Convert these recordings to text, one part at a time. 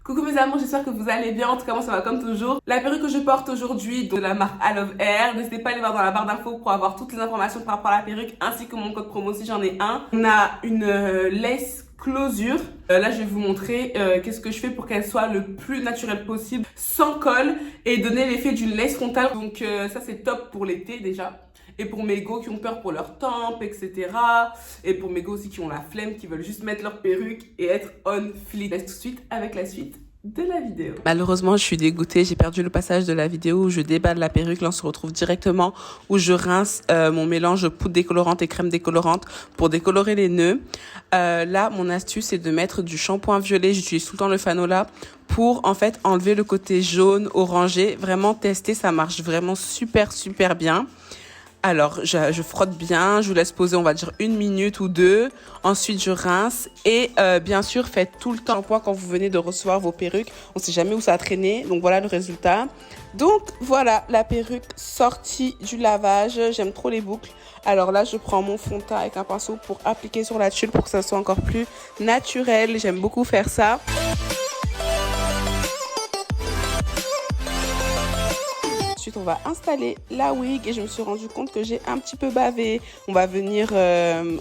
Coucou mes amours, j'espère que vous allez bien. En tout cas, moi ça va comme toujours. La perruque que je porte aujourd'hui de la marque I Love Hair. N'hésitez pas à aller voir dans la barre d'infos pour avoir toutes les informations par rapport à la perruque ainsi que mon code promo si j'en ai un. On a une lace closure. Là, je vais vous montrer qu'est-ce que je fais pour qu'elle soit le plus naturelle possible, sans colle et donner l'effet d'une lace frontale. Donc ça c'est top pour l'été déjà. Et pour mes go qui ont peur pour leurs tempes, etc. Et pour mes go aussi qui ont la flemme, qui veulent juste mettre leur perruque et être on fleek. Laisse tout de suite avec la suite de la vidéo. Malheureusement, je suis dégoûtée. J'ai perdu le passage de la vidéo où je déballe la perruque. Là, on se retrouve directement où je rince mon mélange poudre décolorante et crème décolorante pour décolorer les nœuds. Là, mon astuce, c'est de mettre du shampoing violet. J'utilise tout le temps le Fanola pour en fait enlever le côté jaune, orangé. Vraiment tester, ça marche vraiment super bien. Alors, je frotte bien, je vous laisse poser, on va dire 1 minute ou 2. Ensuite, je rince et bien sûr, faites tout le temps shampoing quand vous venez de recevoir vos perruques. On ne sait jamais où ça a traîné, donc voilà le résultat. Donc voilà, la perruque sortie du lavage. J'aime trop les boucles. Alors là, je prends mon fond de teint avec un pinceau pour appliquer sur la tulle pour que ça soit encore plus naturel. J'aime beaucoup faire ça. Ensuite, on va installer la wig et je me suis rendu compte que j'ai un petit peu bavé. On va venir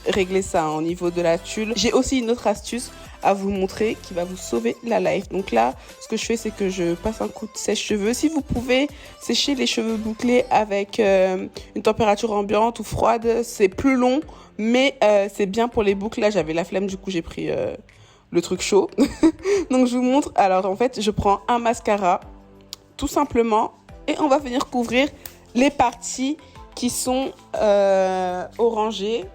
régler ça au niveau de la tulle. J'ai aussi une autre astuce à vous montrer qui va vous sauver la life. Donc là, ce que je fais, c'est que je passe un coup de sèche-cheveux. Si vous pouvez sécher les cheveux bouclés avec une température ambiante ou froide, c'est plus long, mais c'est bien pour les boucles. Là, j'avais la flemme, du coup, j'ai pris le truc chaud. Donc, je vous montre. Alors, en fait, je prends un mascara, tout simplement. Et on va venir couvrir les parties qui sont orangées.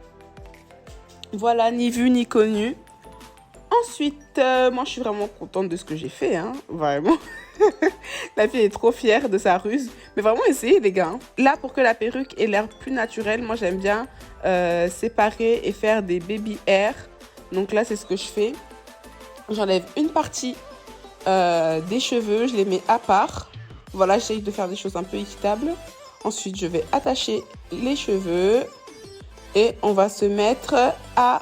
Voilà, ni vu ni connu. Ensuite, moi je suis vraiment contente de ce que j'ai fait, hein, vraiment. La fille est trop fière de sa ruse. Mais vraiment, essayez les gars. Là, pour que la perruque ait l'air plus naturelle, moi j'aime bien séparer et faire des baby hair. Donc là, c'est ce que je fais. J'enlève une partie des cheveux, je les mets à part. Voilà, j'essaye de faire des choses un peu équitables. Ensuite, je vais attacher les cheveux et on va se mettre à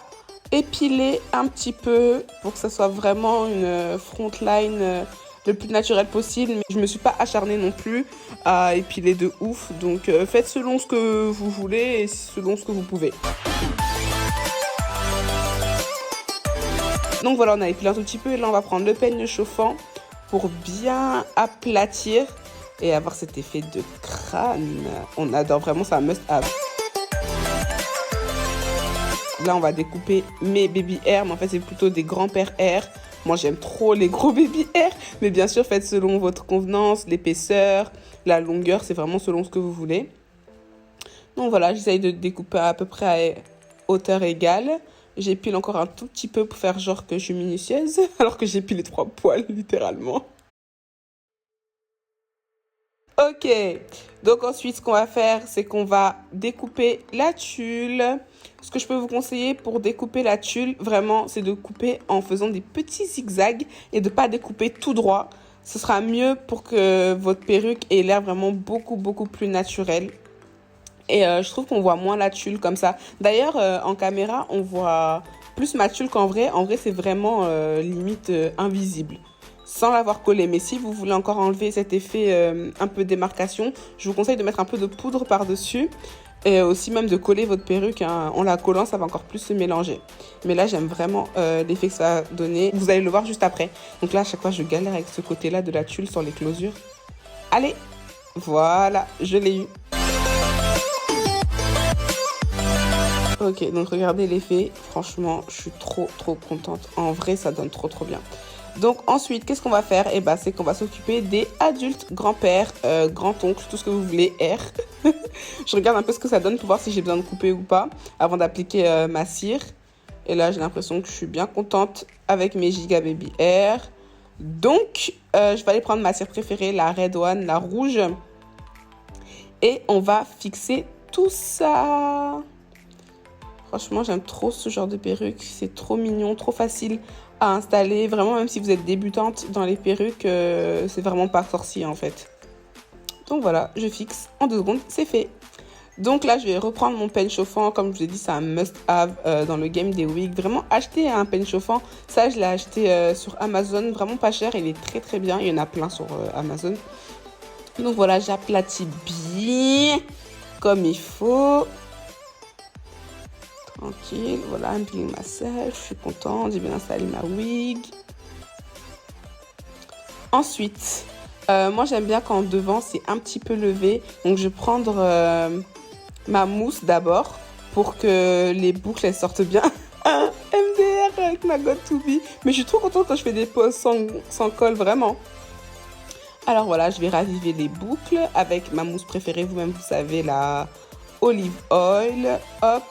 épiler un petit peu pour que ça soit vraiment une front line le plus naturel possible. Mais je ne me suis pas acharnée non plus à épiler de ouf. Donc, faites selon ce que vous voulez et selon ce que vous pouvez. Donc voilà, on a épilé un tout petit peu et là, on va prendre le peigne chauffant pour bien aplatir et avoir cet effet de crâne. On adore vraiment, ça must have. Là, on va découper mes baby hair, mais en fait, c'est plutôt des grands-pères hair. Moi, j'aime trop les gros baby hair, mais bien sûr, faites selon votre convenance, l'épaisseur, la longueur, c'est vraiment selon ce que vous voulez. Donc voilà, j'essaye de découper à peu près à hauteur égale. J'épile encore un tout petit peu pour faire genre que je suis minutieuse, alors que j'épile les 3 poils, littéralement. Ok, donc ensuite, ce qu'on va faire, c'est qu'on va découper la tulle. Ce que je peux vous conseiller pour découper la tulle, vraiment, c'est de couper en faisant des petits zigzags et de ne pas découper tout droit. Ce sera mieux pour que votre perruque ait l'air vraiment beaucoup plus naturelle. Et je trouve qu'on voit moins la tulle comme ça. D'ailleurs, en caméra, on voit plus ma tulle qu'en vrai. En vrai, c'est vraiment limite invisible, sans l'avoir collé. Mais si vous voulez encore enlever cet effet un peu démarcation, je vous conseille de mettre un peu de poudre par-dessus. Et aussi même de coller votre perruque, hein. En la collant, ça va encore plus se mélanger. Mais là, j'aime vraiment l'effet que ça a donné. Vous allez le voir juste après. Donc là, à chaque fois, je galère avec ce côté-là de la tulle sur les closures. Allez, voilà, je l'ai eu. Ok, donc regardez l'effet. Franchement, je suis trop contente. En vrai, ça donne trop bien. Donc ensuite, qu'est-ce qu'on va faire? Eh ben, c'est qu'on va s'occuper des adultes, grand-père, grand-oncle, tout ce que vous voulez, R. Je regarde un peu ce que ça donne pour voir si j'ai besoin de couper ou pas avant d'appliquer ma cire. Et là, j'ai l'impression que je suis bien contente avec mes Giga Baby Hair. Donc, je vais aller prendre ma cire préférée, la Red One, la rouge. Et on va fixer tout ça. Franchement, j'aime trop ce genre de perruque. C'est trop mignon, trop facile à installer. Vraiment, même si vous êtes débutante dans les perruques, c'est vraiment pas sorcier en fait. Donc voilà, je fixe en 2 secondes, c'est fait. Donc là, je vais reprendre mon peigne chauffant. Comme je vous ai dit, c'est un must-have dans le game des wigs. Vraiment, acheter un peigne chauffant. Ça, je l'ai acheté sur Amazon. Vraiment pas cher. Il est très très bien. Il y en a plein sur Amazon. Donc voilà, j'aplatis bien comme il faut. Tranquille. Voilà, un peeling massage. Je suis contente. J'ai bien installé ma wig. Ensuite, moi j'aime bien quand devant c'est un petit peu levé. Donc je vais prendre ma mousse d'abord pour que les boucles elles sortent bien. MDR avec ma Got2b. Mais je suis trop contente quand je fais des poses sans colle, vraiment. Alors voilà, je vais raviver les boucles avec ma mousse préférée. Vous-même, vous savez, la olive oil. Hop.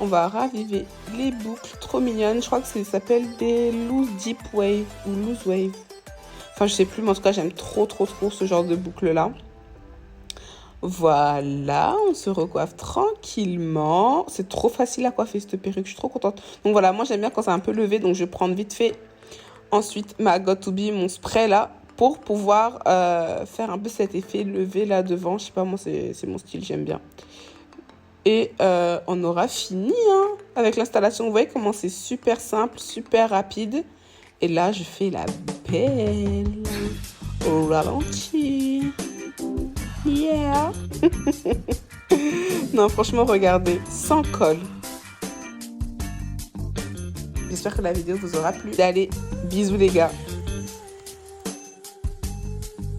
On va raviver les boucles. Trop mignonnes. Je crois que ça s'appelle des loose deep wave ou loose wave. Enfin, je sais plus, mais en tout cas, j'aime trop ce genre de boucle-là. Voilà, on se recoiffe tranquillement. C'est trop facile à coiffer cette perruque, je suis trop contente. Donc voilà, moi j'aime bien quand c'est un peu levé, donc je vais prendre vite fait ensuite ma Got2b, mon spray là, pour pouvoir faire un peu cet effet levé là devant. Je sais pas, moi c'est mon style, j'aime bien. Et on aura fini hein, avec l'installation. Vous voyez comment c'est super simple, super rapide. Et là, je fais la belle au ralenti. Yeah. Non, franchement, regardez, sans colle. J'espère que la vidéo vous aura plu. Allez, bisous les gars.